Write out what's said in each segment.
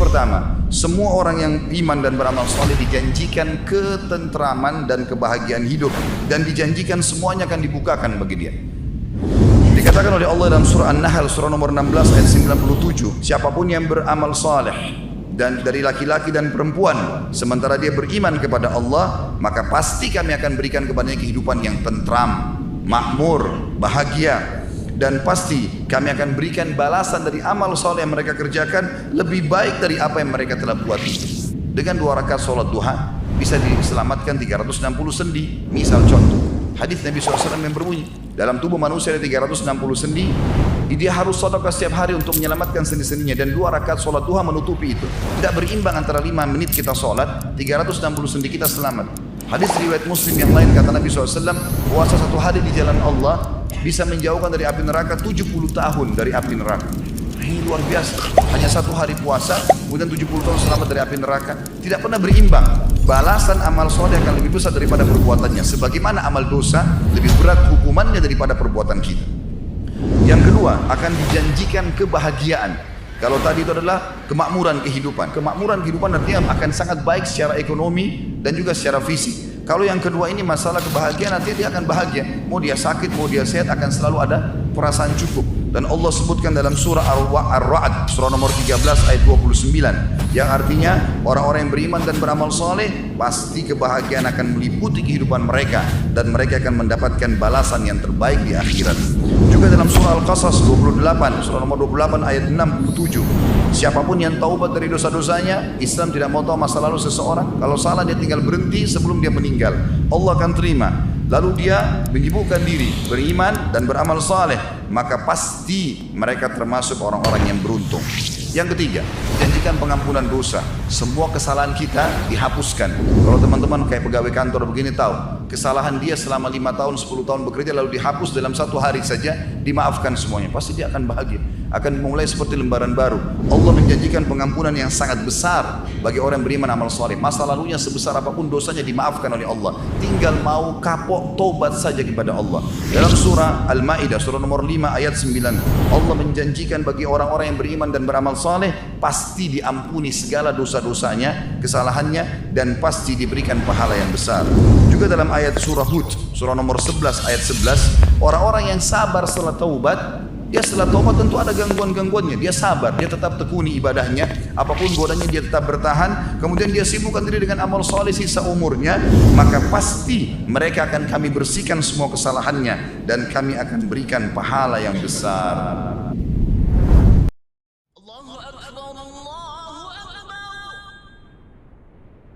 pertama, semua orang yang iman dan beramal soleh dijanjikan ketentraman dan kebahagiaan hidup, dan dijanjikan semuanya akan dibukakan bagi dia. Dikatakan oleh Allah dalam surah An-Nahl surah nomor 16 ayat 97, siapapun yang beramal saleh dan dari laki-laki dan perempuan sementara dia beriman kepada Allah, maka pasti kami akan berikan kepadanya kehidupan yang tentram, makmur, bahagia, dan pasti kami akan berikan balasan dari amal saleh yang mereka kerjakan lebih baik dari apa yang mereka telah buat itu. Dengan 2 rakaat salat duha bisa diselamatkan 360 sendi. Misal contoh, hadis Nabi SAW yang berbunyi, dalam tubuh manusia ada 360 sendi, dia harus sedekah setiap hari untuk menyelamatkan sendi-sendinya, dan 2 rakaat salat duha menutupi itu. Tidak berimbang antara 5 menit kita salat, 360 sendi kita selamat. Hadis riwayat Muslim yang lain kata Nabi SAW, puasa 1 hari di jalan Allah bisa menjauhkan dari api neraka 70 tahun dari api neraka. Ini luar biasa. Hanya 1 hari puasa, kemudian 70 tahun selamat dari api neraka. Tidak pernah berimbang. Balasan amal soleh akan lebih besar daripada perbuatannya. Sebagaimana amal dosa lebih berat hukumannya daripada perbuatan kita. Yang kedua, akan dijanjikan kebahagiaan. Kalau tadi itu adalah kemakmuran kehidupan. Kemakmuran kehidupan artinya akan sangat baik secara ekonomi dan juga secara fisik. Kalau yang kedua ini masalah kebahagiaan, nanti dia akan bahagia. Mau dia sakit, mau dia sehat, akan selalu ada perasaan cukup. Dan Allah sebutkan dalam surah Ar-Ra'd, surah nomor 13 ayat 29. Yang artinya orang-orang yang beriman dan beramal saleh pasti kebahagiaan akan meliputi kehidupan mereka. Dan mereka akan mendapatkan balasan yang terbaik di akhirat. Juga dalam surah Al-Qasas 28, surah nomor 28 ayat 67. Siapapun yang taubat dari dosa-dosanya, Islam tidak mau tahu masa lalu seseorang. Kalau salah dia tinggal berhenti sebelum dia meninggal, Allah akan terima. Lalu dia menyibukkan diri, beriman dan beramal saleh, maka pasti mereka termasuk orang-orang yang beruntung. Yang ketiga, janjikan pengampunan dosa. Semua kesalahan kita dihapuskan. Kalau teman-teman kayak pegawai kantor begini tahu, kesalahan dia selama 5 tahun, 10 tahun bekerja lalu dihapus dalam 1 hari saja, dimaafkan semuanya. Pasti dia akan bahagia, akan mulai seperti lembaran baru. Allah menjanjikan pengampunan yang sangat besar bagi orang yang beriman amal saleh. Masa lalunya sebesar apapun dosanya dimaafkan oleh Allah. Tinggal mau kapok tobat saja kepada Allah. Dalam surah Al-Maidah surah nomor 5 ayat 9, Allah menjanjikan bagi orang-orang yang beriman dan beramal saleh pasti diampuni segala dosa-dosanya, kesalahannya, dan pasti diberikan pahala yang besar. Juga dalam ayat surah Hud surah nomor 11 ayat 11, orang-orang yang sabar setelah taubat, dia setelah taubat tentu ada gangguan-gangguannya, dia sabar, dia tetap tekuni ibadahnya, apapun godanya dia tetap bertahan, kemudian dia sibukkan diri dengan amal saleh sisa umurnya, maka pasti mereka akan kami bersihkan semua kesalahannya dan kami akan berikan pahala yang besar.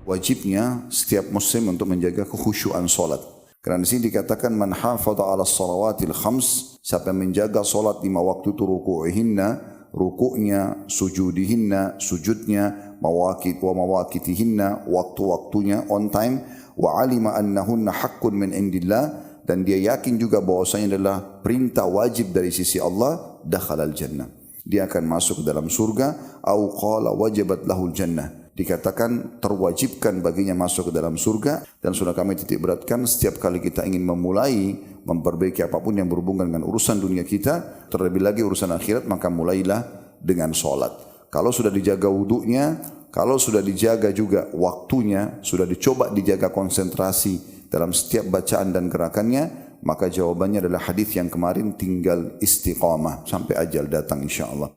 Wajibnya setiap muslim untuk menjaga kekhusyuan salat. Karena di sini dikatakan man hafadha 'ala shalawatil khams, siapa yang menjaga salat 5 waktu itu ruku'ihinna, rukuknya, sujudihinna, sujudnya, mawaqitihinna, waktu-waktunya on time, wa 'alima annahunna haqqun min indillah, dan dia yakin juga bahwasanya adalah perintah wajib dari sisi Allah, dakhalal jannah. Dia akan masuk ke dalam surga, au qala wajabat lahul jannah. Dikatakan terwajibkan baginya masuk ke dalam surga. Dan sudah kami titik beratkan, setiap kali kita ingin memulai memperbaiki apapun yang berhubungan dengan urusan dunia kita, terlebih lagi urusan akhirat, maka mulailah dengan solat. Kalau sudah dijaga wudunya, kalau sudah dijaga juga waktunya, sudah dicoba dijaga konsentrasi dalam setiap bacaan dan gerakannya, maka jawabannya adalah hadis yang kemarin, tinggal istiqamah sampai ajal datang insyaAllah.